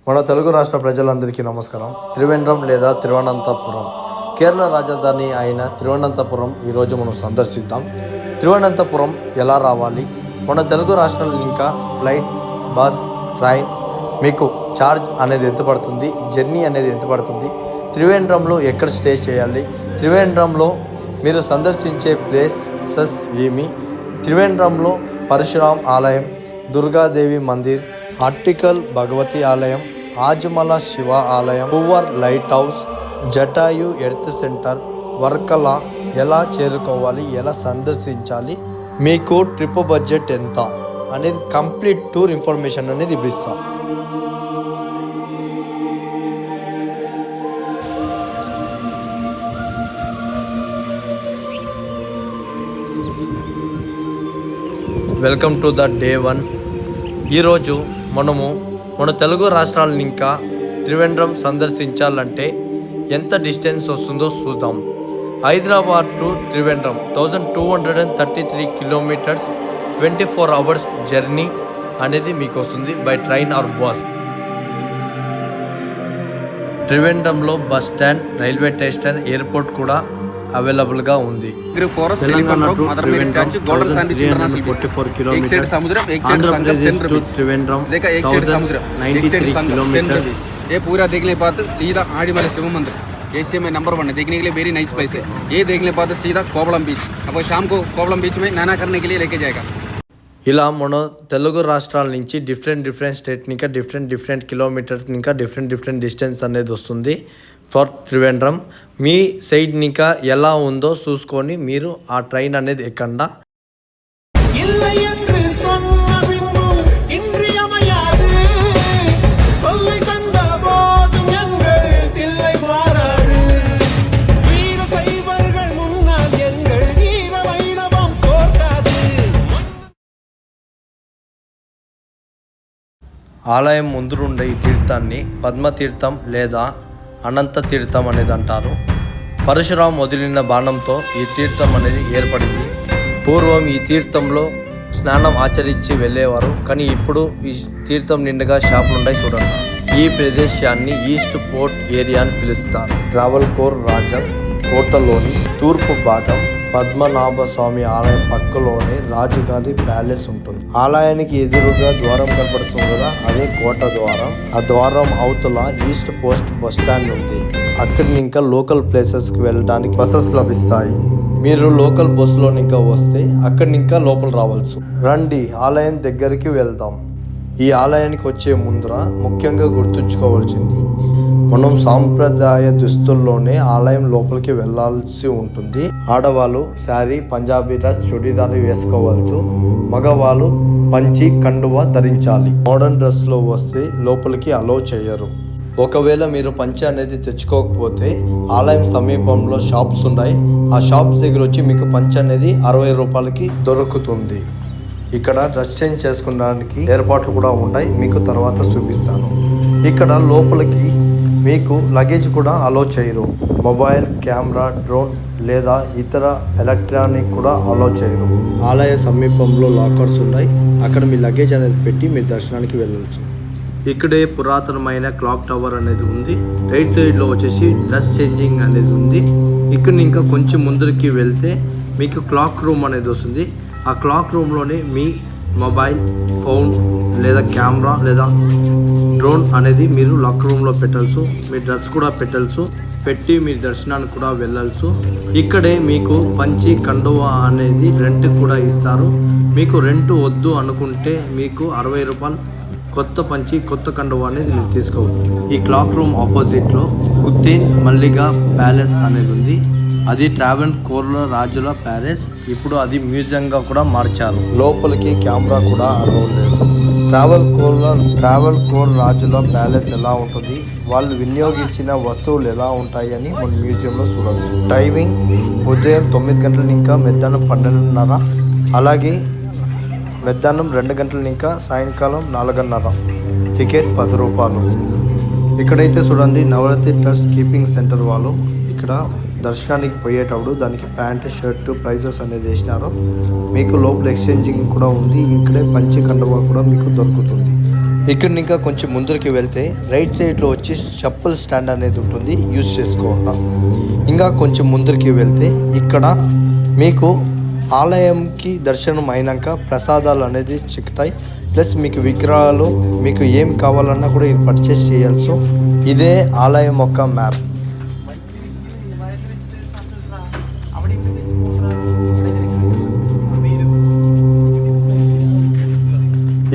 మన తెలుగు రాష్ట్ర ప్రజలందరికీ నమస్కారం. త్రివేంద్రం లేదా తిరువనంతపురం కేరళ రాజధాని అయిన తిరువనంతపురం ఈరోజు మనం సందర్శిద్దాం. తిరువనంతపురం ఎలా రావాలి, మన తెలుగు రాష్ట్రాల ఇంకా ఫ్లైట్, బస్, ట్రైన్ మీకు ఛార్జ్ అనేది ఎంత పడుతుంది, జర్నీ అనేది ఎంత పడుతుంది, త్రివేంద్రంలో ఎక్కడ స్టే చేయాలి, త్రివేంద్రంలో మీరు సందర్శించే ప్లేసెస్ ఏమి, త్రివేంద్రంలో పరశురామ్ ఆలయం, దుర్గాదేవి మందిర్, ఆర్టికల్ భగవతి ఆలయం, ఆజమల శివ ఆలయం, Poovar lighthouse, Jatayu earth centre, Varkala ఎలా చేరుకోవాలి, ఎలా సందర్శించాలి, మీకు ట్రిప్ బడ్జెట్ ఎంత అనేది కంప్లీట్ టూర్ ఇన్ఫర్మేషన్ అనేది ఇస్తాం. Welcome to the day 1. ఈరోజు మనము మన తెలుగు రాష్ట్రాలను ఇంకా త్రివేంద్రం సందర్శించాలంటే ఎంత డిస్టెన్స్ వస్తుందో చూద్దాం. Hyderabad to Trivandrum 1233 kilometres, 24 hours journey అనేది మీకు వస్తుంది బై ట్రైన్ ఆర్ బస్. త్రివేంద్రంలో bus stand, railway station, airport కూడా అవైలబుల్గా ఉంది. Telangana to Trivandrum 1344 kilometres, Andhra Pradesh to Trivandrum 1093 kilometre. ये पूरा देखने पाते सीधा आड़ीमल शिव मंदिर एशिया में नंबर 1 है. देखने के लिए वेरी नाइस प्लेस है. ये देखने पाते सीधा कोवलम बीच. अब शाम को कोवलम बीच में नहाना करने के लिए लेके जाएगा. ఇలా మన తెలుగు రాష్ట్రాల నుంచి డిఫరెంట్ స్టేట్ ఇంకా డిఫరెంట్ కిలోమీటర్స్ ఇంకా డిఫరెంట్ డిస్టెన్స్ అనేది వస్తుంది ఫర్ త్రివేంద్రం. మీ సైడ్ ఇంకా ఎలా ఉందో చూసుకొని మీరు ఆ ట్రైన్ అనేది ఎక్కండా. ఆలయం ముందురుండే ఈ తీర్థాన్ని పద్మతీర్థం లేదా అనంత తీర్థం అనేది అంటారు. పరశురామ్ వదిలిన బాణంతో ఈ తీర్థం అనేది ఏర్పడింది. పూర్వం ఈ తీర్థంలో స్నానం ఆచరించి వెళ్ళేవారు, కానీ ఇప్పుడు ఈ తీర్థం నిండుగా షాపులు ఉన్నాయి చూడండి. ఈ ప్రదేశాన్ని ఈస్ట్ పోర్ట్ ఏరియా అని పిలుస్తారు. ట్రావెల్కోర్ రాజన్ కోటలోని తూర్పు భాగం పద్మనాభ స్వామి ఆలయం పక్కలోనే రాజుగారి ప్యాలెస్ ఉంటుంది. ఆలయానికి ఎదురుగా ద్వారం కనపడుతుంది కదా, అదే కోట ద్వారం. ఆ ద్వారం అవతల ఈస్ట్ పోస్ట్ బస్ స్టాండ్ ఉంది. అక్కడి ఇంకా లోకల్ ప్లేసెస్కి వెళ్ళడానికి బస్సెస్ లభిస్తాయి. మీరు లోకల్ బస్సులో ఇంకా వస్తే అక్కడి ఇంకా లోపల రావచ్చు. రండి ఆలయం దగ్గరికి వెళ్దాం. ఈ ఆలయానికి వచ్చే ముందర ముఖ్యంగా గుర్తుంచుకోవాల్సింది, మనం సాంప్రదాయ దుస్తుల్లోనే ఆలయం లోపలికి వెళ్ళాల్సి ఉంటుంది. ఆడవాళ్ళు శారీ, పంజాబీ డ్రెస్, చుడీదార్ వేసుకోవచ్చు. మగవాళ్ళు పంచి, కండువా ధరించాలి. మోడర్న్ డ్రెస్లో వస్తే లోపలికి అలో చేయరు. ఒకవేళ మీరు పంచి అనేది తెచ్చుకోకపోతే ఆలయం సమీపంలో షాప్స్ ఉన్నాయి. ఆ షాప్స్ దగ్గర వచ్చి మీకు పంచి అనేది 60 రూపాయలకి దొరుకుతుంది. ఇక్కడ డ్రెస్ చేంజ్ చేసుకోవడానికి ఏర్పాట్లు కూడా ఉంటాయి, మీకు తర్వాత చూపిస్తాను. ఇక్కడ లోపలికి మీకు లగేజ్ కూడా అలో చేయరు. మొబైల్, కెమెరా, డ్రోన్ లేదా ఇతర ఎలక్ట్రానిక్ కూడా అలో చేయరు. ఆలయ సమీపంలో లాకర్స్ ఉన్నాయి, అక్కడ మీ లగేజ్ అనేది పెట్టి మీరు దర్శనానికి వెళ్ళవచ్చు. ఇక్కడే పురాతనమైన క్లాక్ టవర్ అనేది ఉంది. రైట్ సైడ్లో వచ్చేసి డ్రెస్ చేంజింగ్ అనేది ఉంది. ఇక్కడ ఇంకా కొంచెం ముందరికి వెళ్తే మీకు క్లాక్ రూమ్ అనేది వస్తుంది. ఆ క్లాక్ రూమ్లోనే మీ మొబైల్ ఫోన్ లేదా కెమెరా లేదా డ్రోన్ అనేది మీరు లాక్ రూమ్లో పెట్టాల్సు. మీ డ్రెస్ కూడా పెట్టాల్సు, పెట్టి మీరు దర్శనానికి కూడా వెళ్ళాల్సు. ఇక్కడే మీకు పంచి, కండువా అనేది రెంట్ కూడా ఇస్తారు. మీకు రెంట్ వద్దు అనుకుంటే మీకు 60 రూపాయలు కొత్త పంచి, కొత్త కండువా అనేది మీరు తీసుకోవచ్చు. ఈ క్లాక్ రూమ్ ఆపోజిట్లో కుత్తేన్ మల్లిగా ప్యాలెస్ అనేది ఉంది. అది ట్రావెల్కోర్ రాజుల ప్యాలెస్. ఇప్పుడు అది మ్యూజియంగా కూడా మార్చారు. లోపలికి కెమెరా కూడా అలో లేదు. ట్రావెల్కోర్ రాజుల ప్యాలెస్ ఎలా ఉంటుంది, వాళ్ళు వినియోగించిన వస్తువులు ఎలా ఉంటాయి అని మన మ్యూజియంలో చూడవచ్చు. టైమింగ్ ఉదయం 9 గంటల ఇంకా మధ్యాహ్నం 12:30, అలాగే మధ్యాహ్నం 2 గంటల ఇంకా సాయంకాలం 4:30. టికెట్ 10 రూపాయలు. ఇక్కడైతే చూడండి, నవరాత్రి ట్రస్ట్ కీపింగ్ సెంటర్ వాళ్ళు ఇక్కడ దర్శనానికి పోయేటప్పుడు దానికి ప్యాంటు, షర్టు ప్రైజెస్ అనేది వేసినారు. మీకు లోపల ఎక్స్చేంజింగ్ కూడా ఉంది. ఇక్కడే పంచి, కండువా కూడా మీకు దొరుకుతుంది. ఇక్కడ ఇంకా కొంచెం ముందరికి వెళ్తే రైట్ సైడ్లో వచ్చి చప్పల్ స్టాండ్ అనేది ఉంటుంది, యూజ్ చేసుకోవాలా. ఇంకా కొంచెం ముందరికి వెళ్తే ఇక్కడ మీకు ఆలయంకి దర్శనం అయినాక ప్రసాదాలు అనేది చిక్కుతాయి. ప్లస్ మీకు విగ్రహాలు మీకు ఏం కావాలన్నా కూడా పర్చేస్ చేయవచ్చు. ఇదే ఆలయం యొక్క మ్యాప్.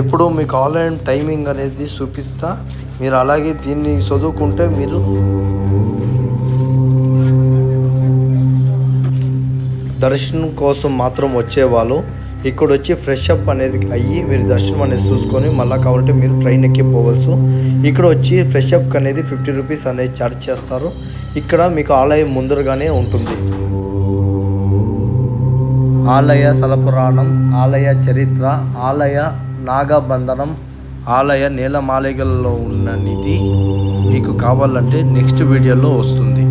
ఇప్పుడు మీకు ఆన్లైన్ టైమింగ్ అనేది చూపిస్తా, మీరు అలాగే దీన్ని చదువుకుంటే మీరు దర్శనం కోసం మాత్రం వచ్చేవాళ్ళు ఇక్కడ వచ్చి ఫ్రెష్ అప్ అనేది అయ్యి మీరు దర్శనం అనేది చూసుకొని మళ్ళీ కావాలంటే మీరు ట్రైన్ ఎక్కి పోవచ్చు. ఇక్కడ వచ్చి ఫ్రెష్ అప్ అనేది 50 రూపీస్ అనేది ఛార్జ్ చేస్తారు. ఇక్కడ మీకు ఆలయం ముందరగానే ఉంటుంది. ఆలయ స్థలపురాణం, ఆలయ చరిత్ర, ఆలయ నాగబంధనం, ఆలయ నీలమాళిగల్లో ఉన్న నిధి మీకు కావాలంటే నెక్స్ట్ వీడియోలో వస్తుంది.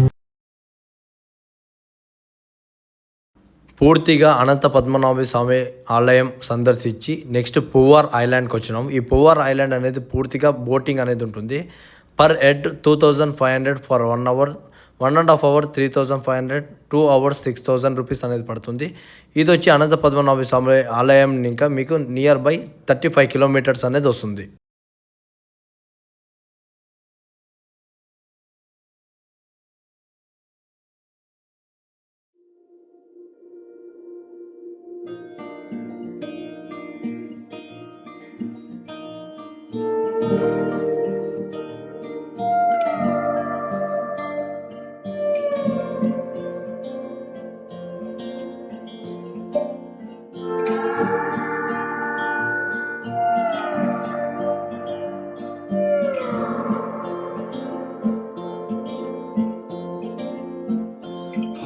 పూర్తిగా అనంత పద్మనాభ స్వామి ఆలయం సందర్శించి నెక్స్ట్ పువ్వార్ ఐలాండ్కి వచ్చినాం. ఈ పువ్వార్ ఐలాండ్ అనేది పూర్తిగా బోటింగ్ అనేది ఉంటుంది. Per head 2500 for 1 hour, 1.5 hour 3500, 2 hours 6000 rupees అనేది పడుతుంది. ఇది వచ్చి అనంత పద్మనాభ స్వామి ఆలయం ఇంకా మీకు నియర్ బై 35 కిలోమీటర్స్ అనేది వస్తుంది.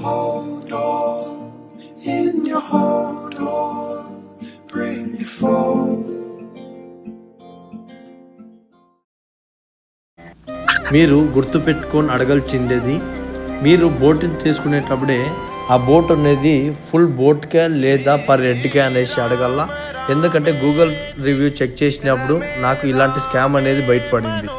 Hold on, in your hold on, bring me forward. మీరు గుర్తుపెట్టుకొని అడగాల్సిండేది, మీరు బోటింగ్ తీసుకునేటప్పుడే ఆ బోట్ అనేది ఫుల్ బోట్కే లేదా పర్ హెడ్కే అనేసి అడగల. ఎందుకంటే గూగుల్ రివ్యూ చెక్ చేసినప్పుడు నాకు ఇలాంటి స్కామ్ అనేది బయటపడింది.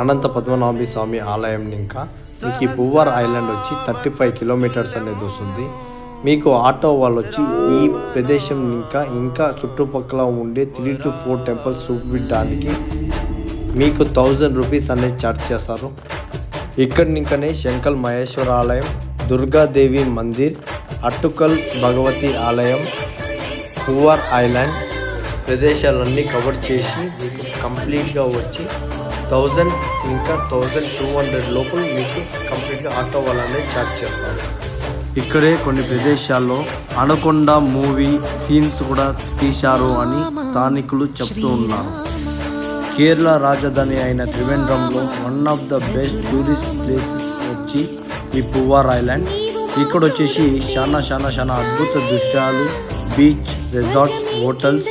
అనంత పద్మనాభ స్వామి ఆలయం ఇంకా మీకు ఈ పువ్వార్ ఐలాండ్ వచ్చి 35 కిలోమీటర్స్ అనేది వస్తుంది. మీకు ఆటో వాళ్ళు వచ్చి ఈ ప్రదేశం ఇంకా చుట్టుపక్కల ఉండే 3 to 4 టెంపుల్స్ చూపించడానికి మీకు 1000 రూపీస్ అనేది ఛార్జ్ చేస్తారు. ఇక్కడ ఇంకనే శంకల్ మహేశ్వర ఆలయం, దుర్గాదేవి మందిర్, అట్టుకల్ భగవతి ఆలయం, పువ్వార్ ఐలాండ్ ప్రదేశాలన్నీ కవర్ చేసి మీకు కంప్లీట్గా వచ్చి 1000 ఇంకా 1200 లోపల మీకు కంప్లీట్గా ఆటో వాళ్ళనే ఛార్జ్ చేస్తారు. ఇక్కడే కొన్ని ప్రదేశాల్లో అనకొండ మూవీ సీన్స్ కూడా తీశారు అని స్థానికులు చెప్తూ ఉన్నారు. కేరళ రాజధాని అయిన త్రివేంద్రంలో one of the best tourist places వచ్చి ఈ పువ్వార్ ఐలాండ్. ఇక్కడ వచ్చేసి చాలా అద్భుత దృశ్యాలు, బీచ్, రిసార్ట్స్, హోటల్స్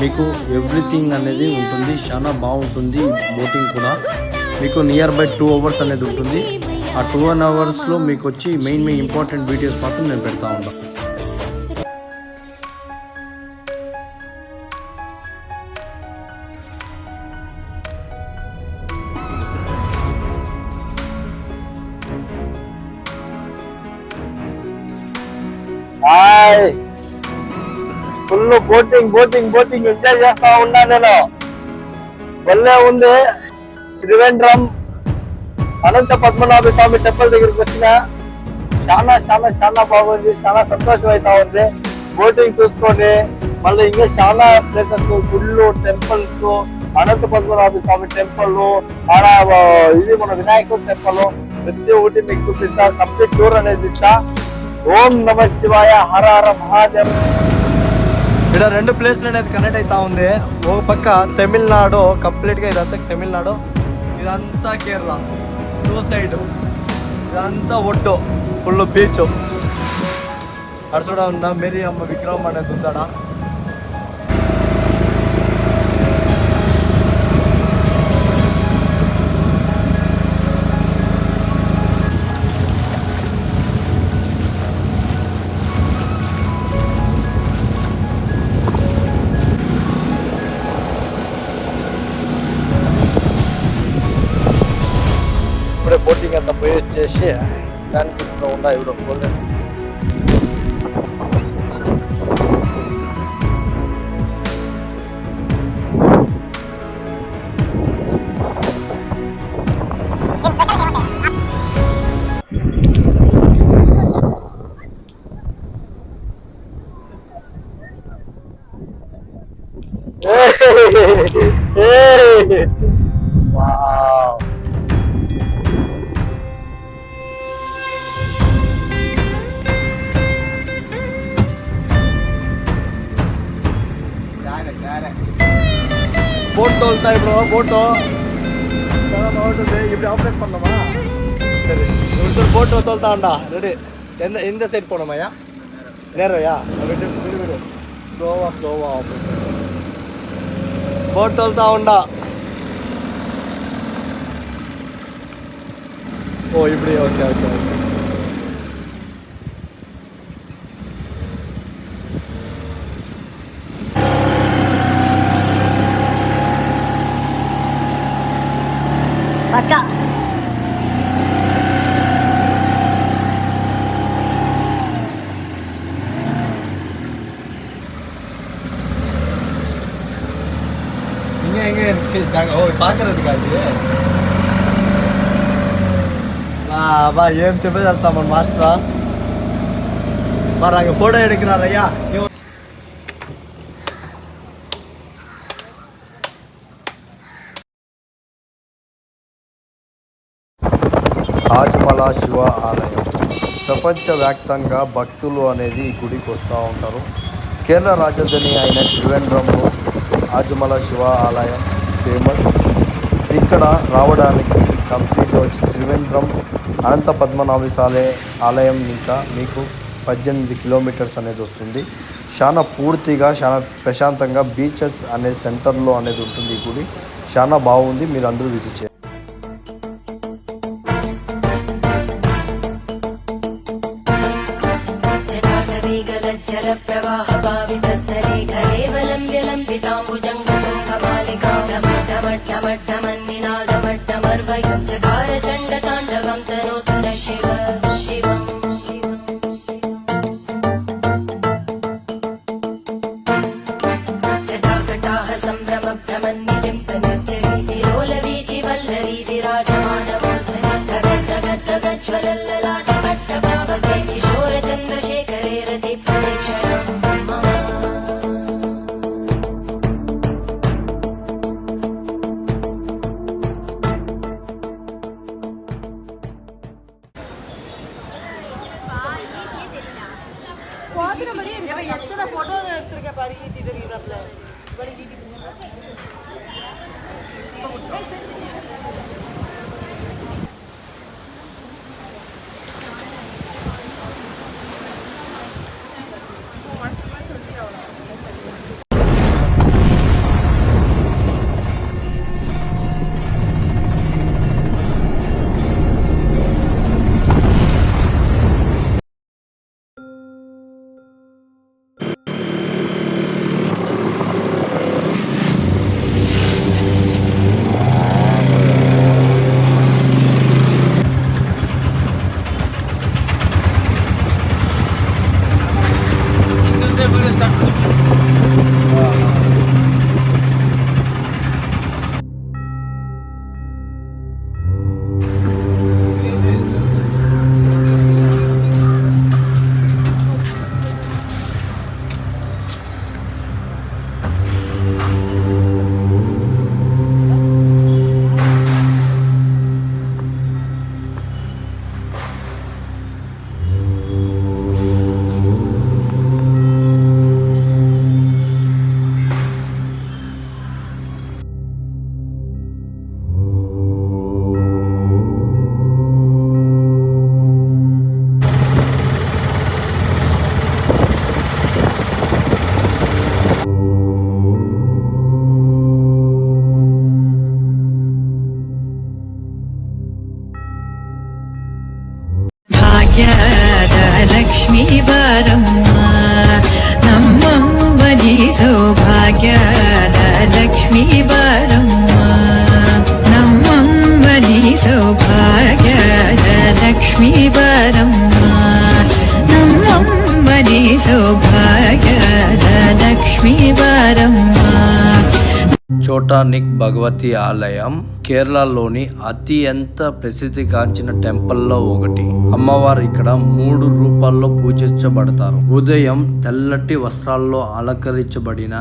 మీకు ఎవ్రీథింగ్ అనేది ఉంటుంది. చాలా బాగుంటుంది. బోటింగ్ కూడా మీకు నియర్ బై 2 అవర్స్ అనేది ఉంటుంది. ఆ 2 అవర్స్లో మీకు వచ్చి మెయిన్ ఇంపార్టెంట్ వీడియోస్ మాత్రం నేను పెడతా ఉంటాను. ఫుల్ బోటింగ్ ఎంజాయ్ చేస్తా ఉన్నా నేను. భలే ఉంది. త్రివేంద్రం అనంత పద్మనాభ స్వామి టెంపుల్ దగ్గరికి వచ్చిన చాలా బాగుంది. చాలా సంతోషం అవుతా ఉంది. బోటింగ్ చూసుకొని మళ్ళీ ఇంకా చాలా ప్లేసెస్, గుళ్ళు, టెంపుల్స్, అనంత పద్మనాభ స్వామి టెంపుల్, ఇది మన వినాయకుడు టెంపుల్, ప్రతి ఒక్కటి మీకు చూపిస్తా. కంప్లీట్ టూర్ అనేది ఇస్తా. ఓం నమ శివాయ, హర హర మహాదేవ్. ఇక్కడ 2 ప్లేస్లు అనేది కనెక్ట్ అవుతా ఉంది. ఒక పక్క తమిళనాడు, కంప్లీట్గా ఇదంతా తమిళనాడు, ఇదంతా కేరళ. 2 సైడ్ ఇదంతా ఒడ్డు, ఫుల్ బీచ్. అక్కడ కూడా ఉన్న మేరీ అమ్మ విగ్రహం అనేది ఉందా. ఇప్పుడే బోటింగ్ అంతా పోయి వచ్చేసి శాండ్ బీచ్లో ఉన్నాయి ఇప్పుడు గోల్డెన్ Hey! Wow! போட் தோல்தா இப்போ போட்டோ இப்படி ஆப்ரேட் பண்ணோமா சரி இப்படி போட்டோ தோல்தாண்டா ரெடி எந்த சைடு போனோமாயா நேரையா விடு விடு விடு ஸ்லோவா ஆப்ரேட் போட் தோல்தா உண்டா ఓ ఇప్పుడు ఓకే ఓకే ఓకే పక్క எங்க இருக்கு ஓ பார்க்கறதுக்கு அது బా ఏం చెప్పేది మన మాస్టర్ మరి అங்கே ఫోటో ఎడుకున్నారయ్యా ఆజమల శివ ఆలయం ప్రపంచవ్యాప్తంగా భక్తులు అనేది ఈ గుడికి వస్తూ ఉంటారు. కేరళ రాజధాని అయిన త్రివేంద్రంలో ఆజమల శివ ఆలయం ఫేమస్. ఇక్కడ రావడానికి కంప్లీట్గా వచ్చి త్రివేంద్రం అనంత పద్మనాభస్వామి ఆలయం ఇంకా మీకు 18 కిలోమీటర్స్ అనేది వస్తుంది. చాలా పూర్తిగా చాలా ప్రశాంతంగా బీచెస్ అనే సెంటర్లో అనేది ఉంటుంది. ఈ గుడి చాలా బాగుంది, మీరు అందరూ విజిట్ చేయండి. फोटो इधर बड़ी ಲಕ್ಷ್ಮೀ ಬಾರಮ್ಮ ನಮ್ಮಂಬನಿ ಸೌಭಾಗ್ಯದ ಲಕ್ಷ್ಮೀ ಬಾರಮ್ಮ ನಮ್ಮಂಬನಿ ಸೌಭಾಗ್ಯ లక్ష్మీ వరమ్మ నమ్మని సౌభాగ్యద లక్ష్మీ వరమ్మ. చోటానిక్ భగవతి ఆలయం కేరళలోని అత్యంత ప్రసిద్ధిగాంచిన టెంపుల్లో ఒకటి. అమ్మవారు ఇక్కడ 3 రూపాల్లో పూజించబడతారు. ఉదయం తెల్లటి వస్త్రాల్లో అలంకరించబడిన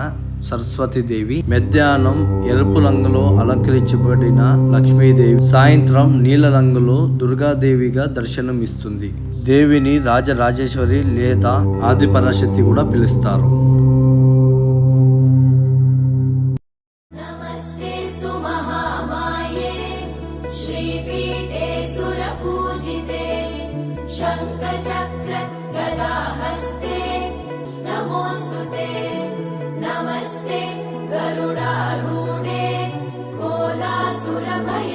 సరస్వతీదేవి, మధ్యాహ్నం ఎరుపు రంగులో అలంకరించబడిన లక్ష్మీదేవి, సాయంత్రం నీల రంగులో దుర్గాదేవిగా దర్శనం ఇస్తుంది. దేవిని రాజరాజేశ్వరి లేదా ఆదిపరాశక్తి కూడా పిలుస్తారు. नमस्तेस्तु महामाये श्रीपीठे सुरपूजिते शङ्खचक्र गदाहस्ते नमोऽस्तुते नमस्ते गरुडारूढे कोलासुरभयङ्करी.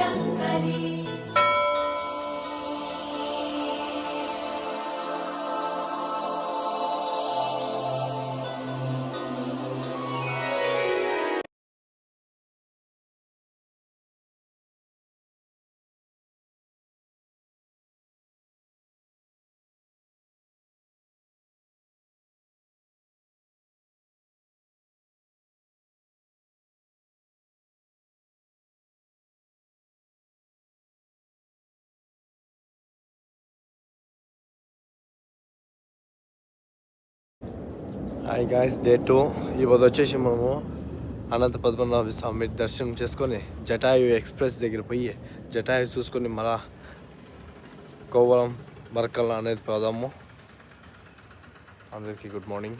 Hi guys, day 2. ఈరోజు వచ్చేసి మనము అనంత పద్మనాభ స్వామి దర్శనం చేసుకొని జటాయు ఎక్స్ప్రెస్ దగ్గర పోయి జటాయు చూసుకొని మళ్ళా కోవలం మరకల్ అనేది పోదాము. అందరికీ గుడ్ మార్నింగ్.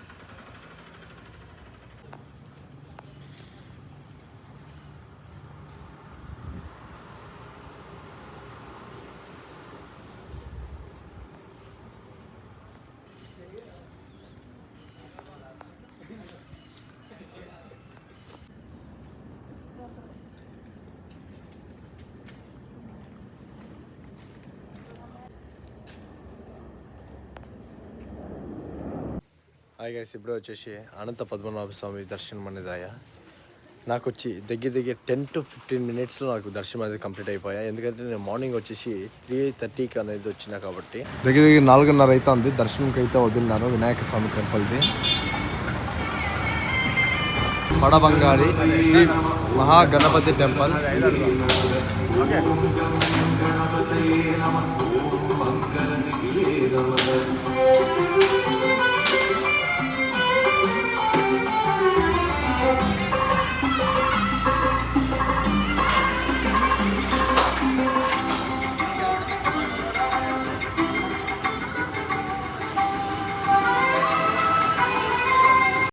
హాయ్ గైస్, ఇప్పుడు వచ్చేసి అనంత పద్మనాభ స్వామి దర్శనం అనేది అయ్యా. నాకు వచ్చి దగ్గర 10 to 15 minutesలో నాకు దర్శనం అనేది కంప్లీట్ అయిపోయా. ఎందుకంటే నేను మార్నింగ్ వచ్చేసి 3:30కి అనేది వచ్చినా కాబట్టి దగ్గర 4:30 అయితే ఉంది. దర్శనంకి అయితే వదిలినాను వినాయక స్వామి టెంపుల్ది. పడబంగారి శ్రీ మహాగణపతి టెంపుల్.